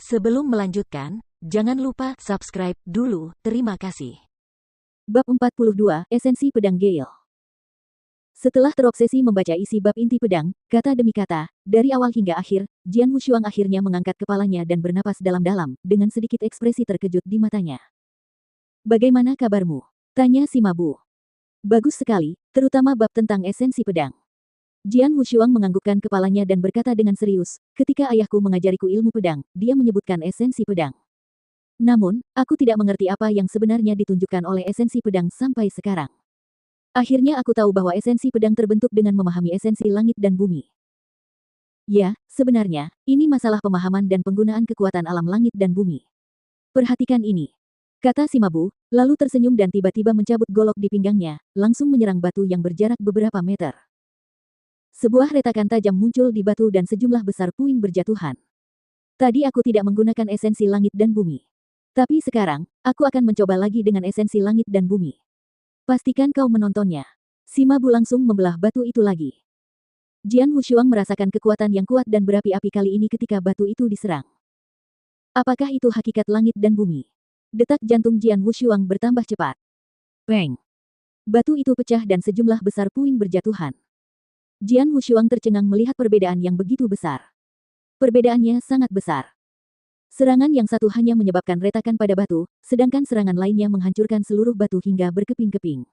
Sebelum melanjutkan, jangan lupa subscribe dulu, terima kasih. Bab 42, Esensi Pedang Gale. Setelah terobsesi membaca isi bab inti pedang, kata demi kata, dari awal hingga akhir, Jian Wushuang akhirnya mengangkat kepalanya dan bernapas dalam-dalam, dengan sedikit ekspresi terkejut di matanya. "Bagaimana kabarmu?" tanya si Mabu. "Bagus sekali, terutama bab tentang esensi pedang." Jian Wushuang menganggukkan kepalanya dan berkata dengan serius, "Ketika ayahku mengajariku ilmu pedang, dia menyebutkan esensi pedang. Namun, aku tidak mengerti apa yang sebenarnya ditunjukkan oleh esensi pedang sampai sekarang. Akhirnya aku tahu bahwa esensi pedang terbentuk dengan memahami esensi langit dan bumi. Ya, sebenarnya, ini masalah pemahaman dan penggunaan kekuatan alam langit dan bumi. Perhatikan ini," kata si Mabu, lalu tersenyum dan tiba-tiba mencabut golok di pinggangnya, langsung menyerang batu yang berjarak beberapa meter. Sebuah retakan tajam muncul di batu dan sejumlah besar puing berjatuhan. "Tadi aku tidak menggunakan esensi langit dan bumi. Tapi sekarang, aku akan mencoba lagi dengan esensi langit dan bumi. Pastikan kau menontonnya." Si Mabu langsung membelah batu itu lagi. Jian Wushuang merasakan kekuatan yang kuat dan berapi-api kali ini ketika batu itu diserang. Apakah itu hakikat langit dan bumi? Detak jantung Jian Wushuang bertambah cepat. Bang! Batu itu pecah dan sejumlah besar puing berjatuhan. Jian Wushuang tercengang melihat perbedaan yang begitu besar. Perbedaannya sangat besar. Serangan yang satu hanya menyebabkan retakan pada batu, sedangkan serangan lainnya menghancurkan seluruh batu hingga berkeping-keping.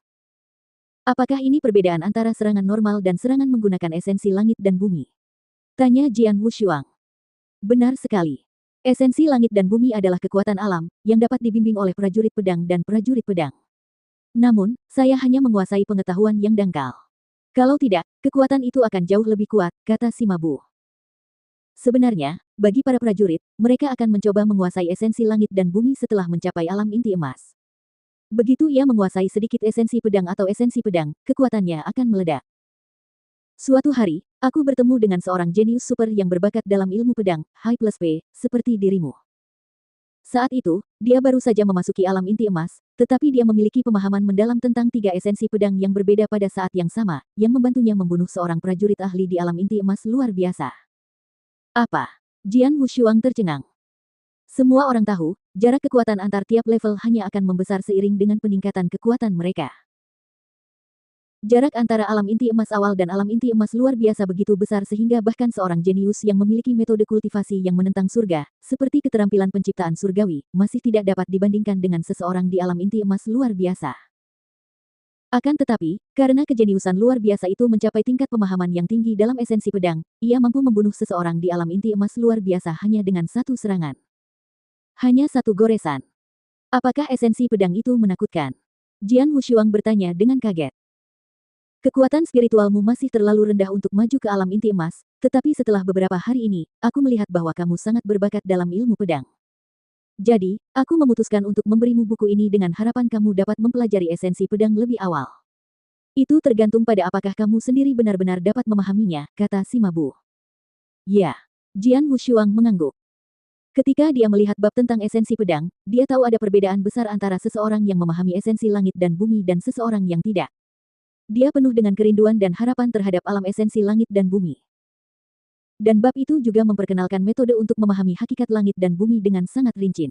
Apakah ini perbedaan antara serangan normal dan serangan menggunakan esensi langit dan bumi? Tanya Jian Wushuang. Benar sekali. Esensi langit dan bumi adalah kekuatan alam, yang dapat dibimbing oleh prajurit pedang dan prajurit pedang. Namun, saya hanya menguasai pengetahuan yang dangkal. Kalau tidak, kekuatan itu akan jauh lebih kuat, kata si Mabu. Sebenarnya, bagi para prajurit, mereka akan mencoba menguasai esensi langit dan bumi setelah mencapai alam inti emas. Begitu ia menguasai sedikit esensi pedang atau esensi pedang, kekuatannya akan meledak. Suatu hari, aku bertemu dengan seorang jenius super yang berbakat dalam ilmu pedang, High plus P, seperti dirimu. Saat itu, dia baru saja memasuki alam inti emas, tetapi dia memiliki pemahaman mendalam tentang 3 esensi pedang yang berbeda pada saat yang sama, yang membantunya membunuh seorang prajurit ahli di alam inti emas luar biasa. Apa? Jian Wushuang tercengang. Semua orang tahu, jarak kekuatan antar tiap level hanya akan membesar seiring dengan peningkatan kekuatan mereka. Jarak antara alam inti emas awal dan alam inti emas luar biasa begitu besar sehingga bahkan seorang jenius yang memiliki metode kultivasi yang menentang surga, seperti keterampilan penciptaan surgawi, masih tidak dapat dibandingkan dengan seseorang di alam inti emas luar biasa. Akan tetapi, karena kejeniusan luar biasa itu mencapai tingkat pemahaman yang tinggi dalam esensi pedang, ia mampu membunuh seseorang di alam inti emas luar biasa hanya dengan satu serangan. Hanya satu goresan. Apakah esensi pedang itu menakutkan? Jian Wushuang bertanya dengan kaget. Kekuatan spiritualmu masih terlalu rendah untuk maju ke alam inti emas, tetapi setelah beberapa hari ini, aku melihat bahwa kamu sangat berbakat dalam ilmu pedang. Jadi, aku memutuskan untuk memberimu buku ini dengan harapan kamu dapat mempelajari esensi pedang lebih awal. Itu tergantung pada apakah kamu sendiri benar-benar dapat memahaminya, kata si Mabu. Ya. Jian Wushuang mengangguk. Ketika dia melihat bab tentang esensi pedang, dia tahu ada perbedaan besar antara seseorang yang memahami esensi langit dan bumi dan seseorang yang tidak. Dia penuh dengan kerinduan dan harapan terhadap alam esensi langit dan bumi. Dan bab itu juga memperkenalkan metode untuk memahami hakikat langit dan bumi dengan sangat rinci.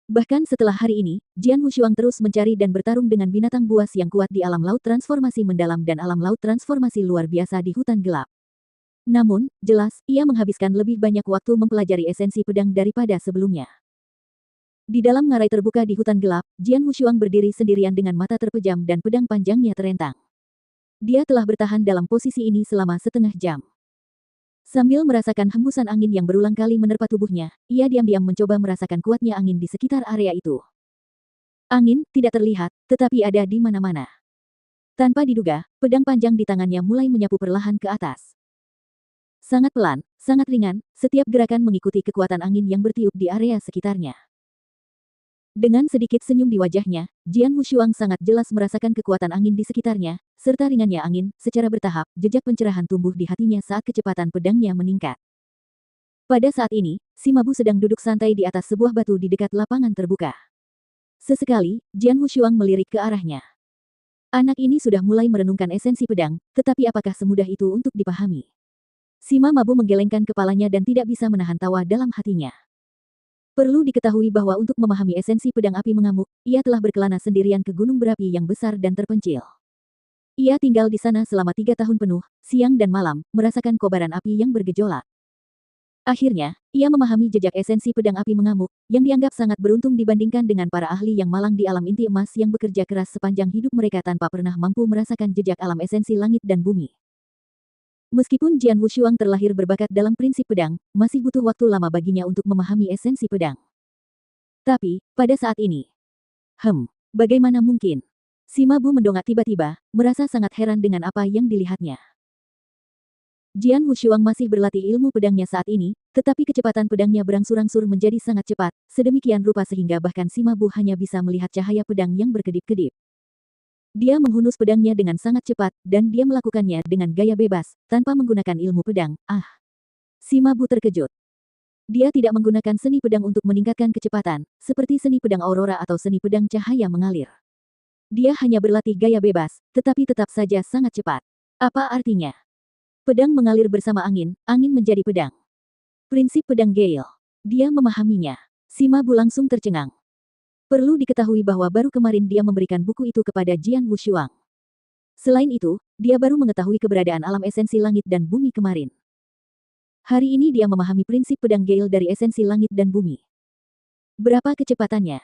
Bahkan setelah hari ini, Jian Wushuang terus mencari dan bertarung dengan binatang buas yang kuat di alam laut transformasi mendalam dan alam laut transformasi luar biasa di hutan gelap. Namun, jelas, ia menghabiskan lebih banyak waktu mempelajari esensi pedang daripada sebelumnya. Di dalam ngarai terbuka di hutan gelap, Jian Wushuang berdiri sendirian dengan mata terpejam dan pedang panjangnya terentang. Dia telah bertahan dalam posisi ini selama setengah jam. Sambil merasakan hembusan angin yang berulang kali menerpa tubuhnya, ia diam-diam mencoba merasakan kuatnya angin di sekitar area itu. Angin tidak terlihat, tetapi ada di mana-mana. Tanpa diduga, pedang panjang di tangannya mulai menyapu perlahan ke atas. Sangat pelan, sangat ringan, setiap gerakan mengikuti kekuatan angin yang bertiup di area sekitarnya. Dengan sedikit senyum di wajahnya, Jian Wushuang sangat jelas merasakan kekuatan angin di sekitarnya, serta ringannya angin, secara bertahap, jejak pencerahan tumbuh di hatinya saat kecepatan pedangnya meningkat. Pada saat ini, si Mabu sedang duduk santai di atas sebuah batu di dekat lapangan terbuka. Sesekali, Jian Wushuang melirik ke arahnya. Anak ini sudah mulai merenungkan esensi pedang, tetapi apakah semudah itu untuk dipahami? Sima Mabu menggelengkan kepalanya dan tidak bisa menahan tawa dalam hatinya. Perlu diketahui bahwa untuk memahami esensi pedang api mengamuk, ia telah berkelana sendirian ke gunung berapi yang besar dan terpencil. Ia tinggal di sana selama 3 tahun penuh, siang dan malam, merasakan kobaran api yang bergejolak. Akhirnya, ia memahami jejak esensi pedang api mengamuk, yang dianggap sangat beruntung dibandingkan dengan para ahli yang malang di alam inti emas yang bekerja keras sepanjang hidup mereka tanpa pernah mampu merasakan jejak alam esensi langit dan bumi. Meskipun Jian Wushuang terlahir berbakat dalam prinsip pedang, masih butuh waktu lama baginya untuk memahami esensi pedang. Tapi, pada saat ini, bagaimana mungkin? Sima Bu mendongak tiba-tiba, merasa sangat heran dengan apa yang dilihatnya. Jian Wushuang masih berlatih ilmu pedangnya saat ini, tetapi kecepatan pedangnya berangsur-angsur menjadi sangat cepat, sedemikian rupa sehingga bahkan Sima Bu hanya bisa melihat cahaya pedang yang berkedip-kedip. Dia menghunus pedangnya dengan sangat cepat, dan dia melakukannya dengan gaya bebas, tanpa menggunakan ilmu pedang. Sima Bu terkejut. Dia tidak menggunakan seni pedang untuk meningkatkan kecepatan, seperti seni pedang aurora atau seni pedang cahaya mengalir. Dia hanya berlatih gaya bebas, tetapi tetap saja sangat cepat. Apa artinya? Pedang mengalir bersama angin, angin menjadi pedang. Prinsip pedang Gale. Dia memahaminya. Sima Bu langsung tercengang. Perlu diketahui bahwa baru kemarin dia memberikan buku itu kepada Jian Wushuang. Selain itu, dia baru mengetahui keberadaan alam esensi langit dan bumi kemarin. Hari ini dia memahami prinsip pedang Gale dari esensi langit dan bumi. Berapa kecepatannya?